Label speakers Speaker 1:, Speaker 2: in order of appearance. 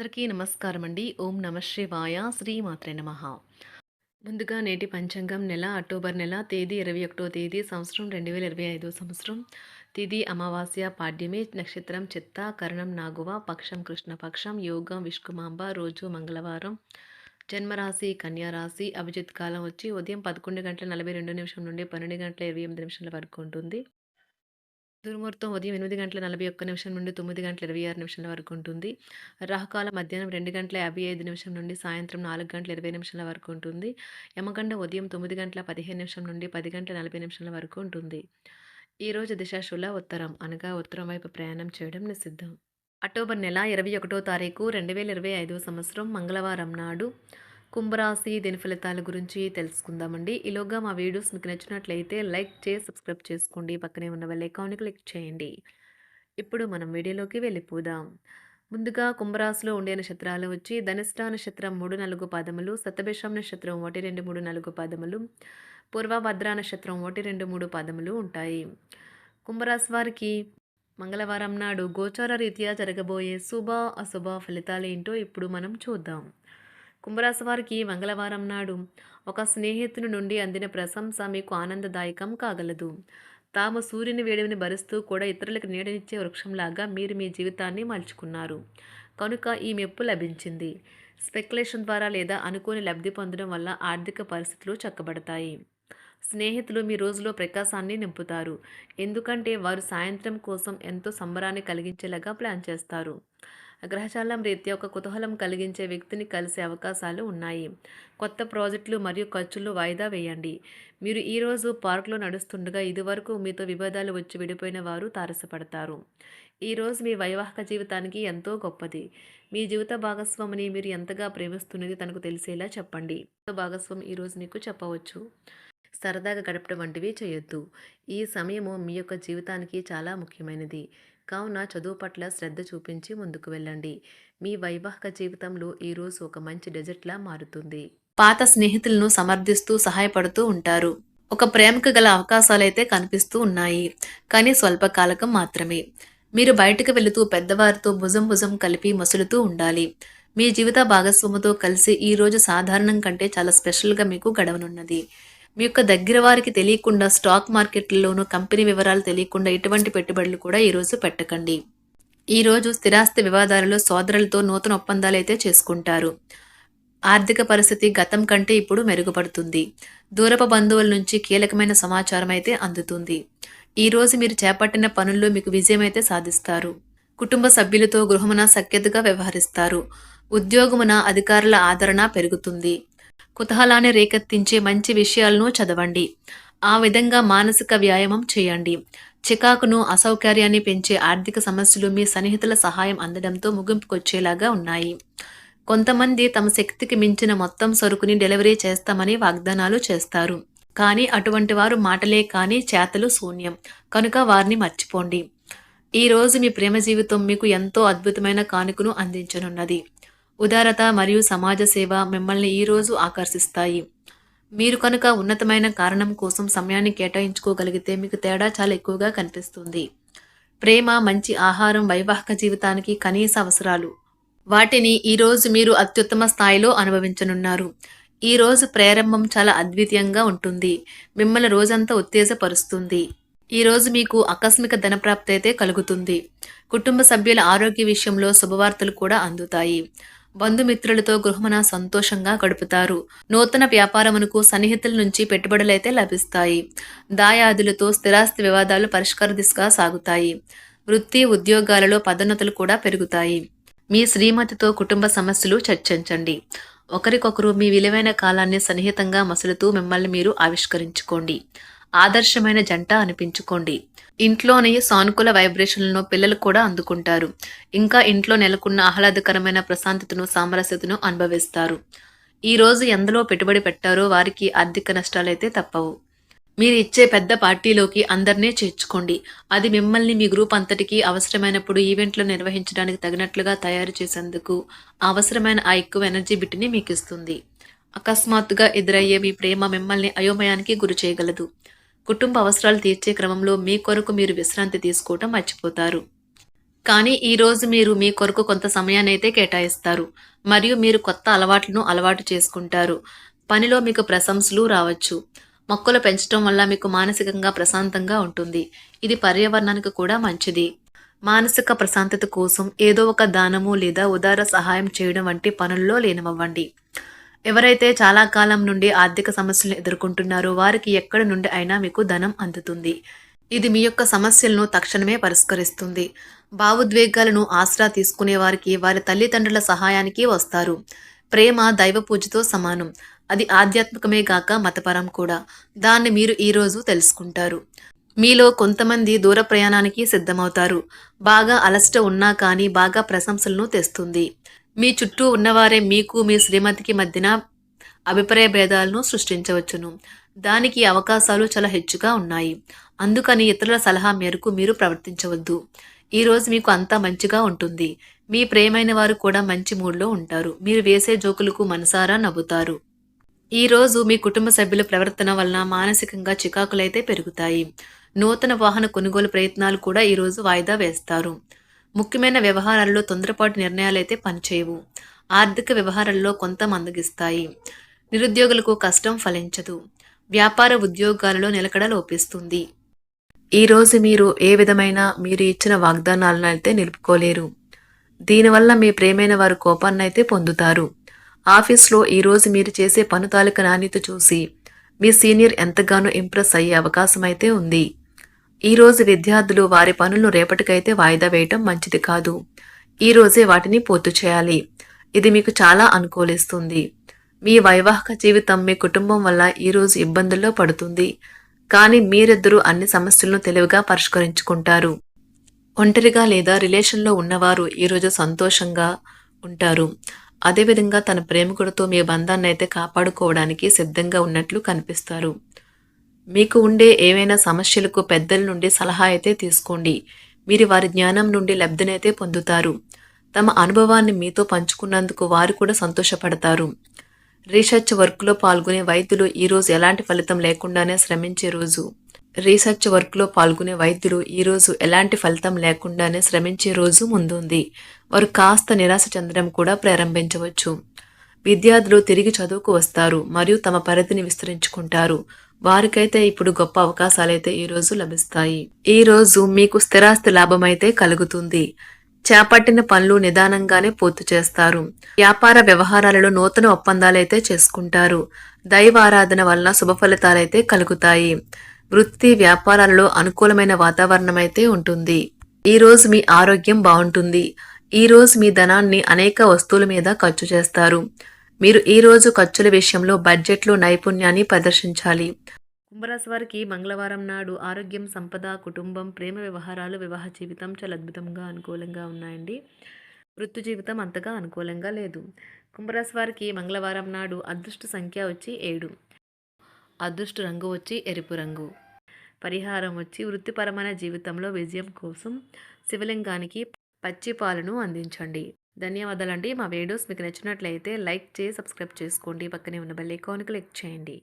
Speaker 1: అందరికీ నమస్కారం అండి. ఓం నమ శివాయ. శ్రీమాత్రే నమః. ముందుగా నేటి పంచాంగం నెల అక్టోబర్ నెల తేదీ 21వ తేదీ సంవత్సరం 2025 సంవత్సరం. తిథి అమావాస్య పాడ్యమి నక్షత్రం చిత్త కరణం నాగువ పక్షం కృష్ణపక్షం యోగం విష్కుమాంబ రోజు మంగళవారం. జన్మరాశి కన్యా రాశి. అభిజిత్ కాలం వచ్చి ఉదయం 11:42 నుండి 12:28 వరకు ఉంటుంది. దుర్ముహూర్తం ఉదయం 8:41 నుండి 9:26 వరకు ఉంటుంది. రాహుకాలం మధ్యాహ్నం 2:55 నుండి సాయంత్రం 4:20 వరకు ఉంటుంది. యమగండ ఉదయం 9:15 నుండి 10:40 వరకు ఉంటుంది. ఈరోజు దిశాశూల ఉత్తరం అనగా ఉత్తరం వైపు ప్రయాణం చేయడం నిషిద్ధం. అక్టోబర్ నెల 21వ తారీఖు 2025 సంవత్సరం మంగళవారం నాడు కుంభరాశి దీని ఫలితాల గురించి తెలుసుకుందామండి. ఈలోగా మా వీడియోస్ మీకు నచ్చినట్లయితే లైక్ చేసి సబ్స్క్రైబ్ చేసుకోండి. పక్కనే ఉన్న బెల్ ఐకాన్ని క్లిక్ చేయండి. ఇప్పుడు మనం వీడియోలోకి వెళ్ళిపోదాం. ముందుగా కుంభరాశిలో ఉండే నక్షత్రాలు వచ్చి ధనిష్ట నక్షత్రం 3, 4 పాదములు, శతభిషం నక్షత్రం 1, 2, 3, 4 పాదములు, పూర్వభద్ర నక్షత్రం 1, 2, 3 పాదములు ఉంటాయి. కుంభరాశి వారికి మంగళవారం నాడు గోచార రీత్యా జరగబోయే శుభ అశుభ ఫలితాలు ఏంటో ఇప్పుడు మనం చూద్దాం. కుంభరాశి వారికి మంగళవారం నాడు ఒక స్నేహితుని నుండి అందిన ప్రశంస మీకు ఆనందదాయకం కాగలదు. తాము సూర్యుని వేడిని భరిస్తూ కూడా ఇతరులకు నీడనిచ్చే వృక్షంలాగా మీరు మీ జీవితాన్ని మలుచుకున్నారు కనుక ఈ మెప్పు లభించింది. స్పెక్యులేషన్ ద్వారా లేదా అనుకోని లబ్ధి పొందడం వల్ల ఆర్థిక పరిస్థితులు చక్కబడతాయి. స్నేహితులు మీ రోజులో ప్రకాశాన్ని నింపుతారు, ఎందుకంటే వారు సాయంత్రం కోసం ఎంతో సంబరాన్ని కలిగించేలాగా ప్లాన్ చేస్తారు. గ్రహచాలం రీత్యా ఒక కుతూహలం కలిగించే వ్యక్తిని కలిసే అవకాశాలు ఉన్నాయి. కొత్త ప్రాజెక్టులు మరియు ఖర్చులు వాయిదా వేయండి. మీరు ఈరోజు పార్కులో నడుస్తుండగా ఇదివరకు మీతో విభేదాలు వచ్చి విడిపోయిన వారు తారసపడతారు. ఈరోజు మీ వైవాహిక జీవితానికి ఎంతో గొప్పది. మీ జీవిత భాగస్వామిని మీరు ఎంతగా ప్రేమిస్తున్నది తనకు తెలిసేలా చెప్పండి. భాగస్వామి ఈరోజు మీకు చెప్పవచ్చు. సరదాగా గడపడం వంటివి చేయొద్దు. ఈ సమయము మీ యొక్క జీవితానికి చాలా ముఖ్యమైనది. కావున చదువు పట్ల శ్రద్ధ చూపించి ముందుకు వెళ్ళండి. మీ వైవాహిక జీవితంలో ఈరోజు ఒక మంచి డెజర్ట్లా మారుతుంది. పాత స్నేహితులను సమర్థిస్తూ సహాయపడుతూ ఉంటారు. ఒక ప్రేమకు గల అవకాశాలైతే కనిపిస్తూ ఉన్నాయి, కానీ స్వల్పకాలకం మాత్రమే. మీరు బయటకు వెళుతూ పెద్దవారితో భుజం భుజం కలిపి మసులుతూ ఉండాలి. మీ జీవిత భాగస్వామితో కలిసి ఈరోజు సాధారణం కంటే చాలా స్పెషల్గా మీకు గడవనున్నది. మీ యొక్క దగ్గర వారికి తెలియకుండా స్టాక్ మార్కెట్లలోనూ కంపెనీ వివరాలు తెలియకుండా ఎటువంటి పెట్టుబడులు కూడా ఈరోజు పెట్టకండి. ఈరోజు స్థిరాస్తి వివాదాలలో సోదరులతో నూతన ఒప్పందాలు అయితే చేసుకుంటారు. ఆర్థిక పరిస్థితి గతం కంటే ఇప్పుడు మెరుగుపడుతుంది. దూరపు బంధువుల నుంచి కీలకమైన సమాచారం అయితే అందుతుంది. ఈరోజు మీరు చేపట్టిన పనుల్లో మీకు విజయం అయితే సాధిస్తారు. కుటుంబ సభ్యులతో గృహమున సఖ్యతగా వ్యవహరిస్తారు. ఉద్యోగమున అధికారుల ఆదరణ పెరుగుతుంది. కుతూహలాన్ని రేకెత్తించే మంచి విషయాలను చదవండి. ఆ విధంగా మానసిక వ్యాయామం చేయండి. చికాకును అసౌకర్యాన్ని పెంచే ఆర్థిక సమస్యలు మీ సన్నిహితుల సహాయం అందడంతో ముగింపుకొచ్చేలాగా ఉన్నాయి. కొంతమంది తమ శక్తికి మించిన మొత్తం సరుకుని డెలివరీ చేస్తామని వాగ్దానాలు చేస్తారు, కానీ అటువంటి వారు మాటలే కానీ చేతలు శూన్యం కనుక వారిని మర్చిపోండి. ఈరోజు మీ ప్రేమ జీవితం మీకు ఎంతో అద్భుతమైన కానుకను అందించనున్నది. ఉదారత మరియు సమాజ సేవ మిమ్మల్ని ఈరోజు ఆకర్షిస్తాయి. మీరు కనుక ఉన్నతమైన కారణం కోసం సమయాన్ని కేటాయించుకోగలిగితే మీకు తేడా చాలా ఎక్కువగా కనిపిస్తుంది. ప్రేమ, మంచి ఆహారం వైవాహిక జీవితానికి కనీస అవసరాలు. వాటిని ఈరోజు మీరు అత్యుత్తమ స్థాయిలో అనుభవించనున్నారు. ఈరోజు ప్రారంభం చాలా అద్వితీయంగా ఉంటుంది. మిమ్మల్ని రోజంతా ఉత్తేజపరుస్తుంది. ఈరోజు మీకు ఆకస్మిక ధనప్రాప్తి అయితే కలుగుతుంది. కుటుంబ సభ్యుల ఆరోగ్య విషయంలో శుభవార్తలు కూడా అందుతాయి. బంధుమిత్రులతో గృహమున సంతోషంగా గడుపుతారు. నూతన వ్యాపారమునకు సన్నిహితుల నుంచి పెట్టుబడులైతే లభిస్తాయి. దాయాదులతో స్థిరాస్తి వివాదాలు పరిష్కార దిశగా సాగుతాయి. వృత్తి ఉద్యోగాలలో పదోన్నతులు కూడా పెరుగుతాయి. మీ శ్రీమతితో కుటుంబ సమస్యలు చర్చించండి. ఒకరికొకరు మీ విలువైన కాలాన్ని సన్నిహితంగా మసులుతూ మిమ్మల్ని మీరు ఆవిష్కరించుకోండి. ఆదర్శమైన జంట అనిపించుకోండి. ఇంట్లోని సానుకూల వైబ్రేషన్లను పిల్లలు కూడా అందుకుంటారు. ఇంకా ఇంట్లో నెలకొన్న ఆహ్లాదకరమైన ప్రశాంతతను, సామరస్యతను అనుభవిస్తారు. ఈరోజు ఎందులో పెట్టుబడి పెట్టారో వారికి ఆర్థిక నష్టాలైతే తప్పవు. మీరు ఇచ్చే పెద్ద పార్టీలోకి అందరినీ చేర్చుకోండి. అది మిమ్మల్ని మీ గ్రూప్ అంతటికీ అవసరమైనప్పుడు ఈవెంట్లు నిర్వహించడానికి తగినట్లుగా తయారు చేసేందుకు అవసరమైన ఆ ఎక్కువ ఎనర్జీ బిట్ని మీకు ఇస్తుంది. అకస్మాత్తుగా ఎదురయ్యే మీ ప్రేమ మిమ్మల్ని అయోమయానికి గురి చేయగలదు. కుటుంబ అవసరాలు తీర్చే క్రమంలో మీ కొరకు మీరు విశ్రాంతి తీసుకోవటం మర్చిపోతారు. కానీ ఈరోజు మీరు మీ కొరకు కొంత సమయాన్నైతే కేటాయిస్తారు. మరియు మీరు కొత్త అలవాట్లను అలవాటు చేసుకుంటారు. పనిలో మీకు ప్రశంసలు రావచ్చు. మొక్కలు పెంచడం వల్ల మీకు మానసికంగా ప్రశాంతంగా ఉంటుంది. ఇది పర్యావరణానికి కూడా మంచిది. మానసిక ప్రశాంతత కోసం ఏదో ఒక దానము లేదా ఉదార సహాయం చేయడం వంటి పనుల్లో లీనమవ్వండి. ఎవరైతే చాలా కాలం నుండి ఆర్థిక సమస్యలను ఎదుర్కొంటున్నారో వారికి ఎక్కడి నుండి అయినా మీకు ధనం అందుతుంది. ఇది మీ యొక్క సమస్యలను తక్షణమే పరిష్కరిస్తుంది. భావోద్వేగాలను ఆసరా తీసుకునే వారికి వారి తల్లిదండ్రుల సహాయానికి వస్తారు. ప్రేమ దైవ పూజతో సమానం. అది ఆధ్యాత్మికమే గాక మతపరం కూడా. దాన్ని మీరు ఈరోజు తెలుసుకుంటారు. మీలో కొంతమంది దూర ప్రయాణానికి సిద్ధమవుతారు. బాగా అలసట ఉన్నా కానీ బాగా ప్రశంసలను తెస్తుంది. మీ చుట్టూ ఉన్నవారే మీకు మీ శ్రీమతికి మధ్యన అభిప్రాయ భేదాలను సృష్టించవచ్చును. దానికి అవకాశాలు చాలా హెచ్చుగా ఉన్నాయి. అందుకని ఇతరుల సలహా మేరకు మీరు ప్రవర్తించవద్దు. ఈరోజు మీకు అంతా మంచిగా ఉంటుంది. మీ ప్రియమైన వారు కూడా మంచి మూడ్లో ఉంటారు. మీరు వేసే జోకులకు మనసారా నవ్వుతారు. ఈరోజు మీ కుటుంబ సభ్యుల ప్రవర్తన వలన మానసికంగా చికాకులైతే పెరుగుతాయి. నూతన వాహన కొనుగోలు ప్రయత్నాలు కూడా ఈరోజు వాయిదా వేస్తారు. ముఖ్యమైన వ్యవహారాల్లో తొందరపాటు నిర్ణయాలైతే పనిచేయవు. ఆర్థిక వ్యవహారాల్లో కొంత మందగిస్తాయి. నిరుద్యోగులకు కష్టం ఫలించదు. వ్యాపార ఉద్యోగాలలో నిలకడ లోపిస్తుంది. ఈరోజు మీరు ఏ విధమైన మీరు ఇచ్చిన వాగ్దానాలను అయితే నిలుపుకోలేరు. దీనివల్ల మీ ప్రేమైన వారు కోపాన్నైతే పొందుతారు. ఆఫీస్లో ఈరోజు మీరు చేసే పను తాలూకా నాణ్యత చూసి మీ సీనియర్ ఎంతగానో ఇంప్రెస్ అయ్యే అవకాశం అయితే ఉంది. ఈరోజు విద్యార్థులు వారి పనులను రేపటికైతే వాయిదా వేయటం మంచిది కాదు. ఈరోజే వాటిని పూర్తి చేయాలి. ఇది మీకు చాలా అనుకూలిస్తుంది. మీ వైవాహిక జీవితం మీ కుటుంబం వల్ల ఈరోజు ఇబ్బందుల్లో పడుతుంది. కానీ మీరిద్దరూ అన్ని సమస్యలను తెలివిగా పరిష్కరించుకుంటారు. ఒంటరిగా లేదా రిలేషన్లో ఉన్నవారు ఈరోజు సంతోషంగా ఉంటారు. అదేవిధంగా తన ప్రేమికుడితో మీ బంధాన్ని అయితే కాపాడుకోవడానికి సిద్ధంగా ఉన్నట్లు కనిపిస్తారు. మీకు ఉండే ఏవైనా సమస్యలకు పెద్దల నుండి సలహా అయితే తీసుకోండి. మీరు వారి జ్ఞానం నుండి లబ్ధినైతే పొందుతారు. తమ అనుభవాన్ని మీతో పంచుకున్నందుకు వారు కూడా సంతోషపడతారు. రీసెర్చ్ వర్క్లో పాల్గొనే వైద్యులు ఈరోజు ఎలాంటి ఫలితం లేకుండానే శ్రమించే రోజు. ఈరోజు ఎలాంటి ఫలితం లేకుండానే శ్రమించే రోజు ముందుంది. వారు కాస్త నిరాశ చెందడం కూడా ప్రారంభించవచ్చు. విద్యార్థులు తిరిగి చదువుకు వస్తారు మరియు తమ పరిధిని విస్తరించుకుంటారు. వారికైతే ఇప్పుడు గొప్ప అవకాశాలైతే ఈరోజు లభిస్తాయి. ఈరోజు మీకు స్థిరాస్తి లాభమైతే కలుగుతుంది. చేపట్టిన పనులు నిదానంగానే పూర్తి చేస్తారు. వ్యాపార వ్యవహారాలలో నూతన ఒప్పందాలైతే చేసుకుంటారు. దైవ ఆరాధన వలన శుభ ఫలితాలైతే కలుగుతాయి. వృత్తి వ్యాపారాలలో అనుకూలమైన వాతావరణం అయితే ఉంటుంది. ఈరోజు మీ ఆరోగ్యం బాగుంటుంది. ఈరోజు మీ ధనాన్ని అనేక వస్తువుల మీద ఖర్చు చేస్తారు. మీరు ఈరోజు ఖర్చుల విషయంలో బడ్జెట్లో నైపుణ్యాన్ని ప్రదర్శించాలి. కుంభరాశి వారికి మంగళవారం నాడు ఆరోగ్యం, సంపద, కుటుంబం, ప్రేమ వ్యవహారాలు, వివాహ జీవితం చాలా అద్భుతంగా అనుకూలంగా ఉన్నాయండి. వృత్తి జీవితం అంతగా అనుకూలంగా లేదు. కుంభరాశి వారికి మంగళవారం నాడు అదృష్ట సంఖ్య వచ్చి 7. అదృష్ట రంగు వచ్చి ఎరుపు రంగు. పరిహారం వచ్చి వృత్తిపరమైన జీవితంలో విజయం కోసం శివలింగానికి పచ్చి పాలను అందించండి. ధన్యవాదాలండి. మా వీడియోస్ మీకు నచ్చినట్లయితే లైక్ చేసి సబ్స్క్రైబ్ చేసుకోండి. పక్కనే ఉన్న బెల్ ఐకాన్ క్లిక్ చేయండి.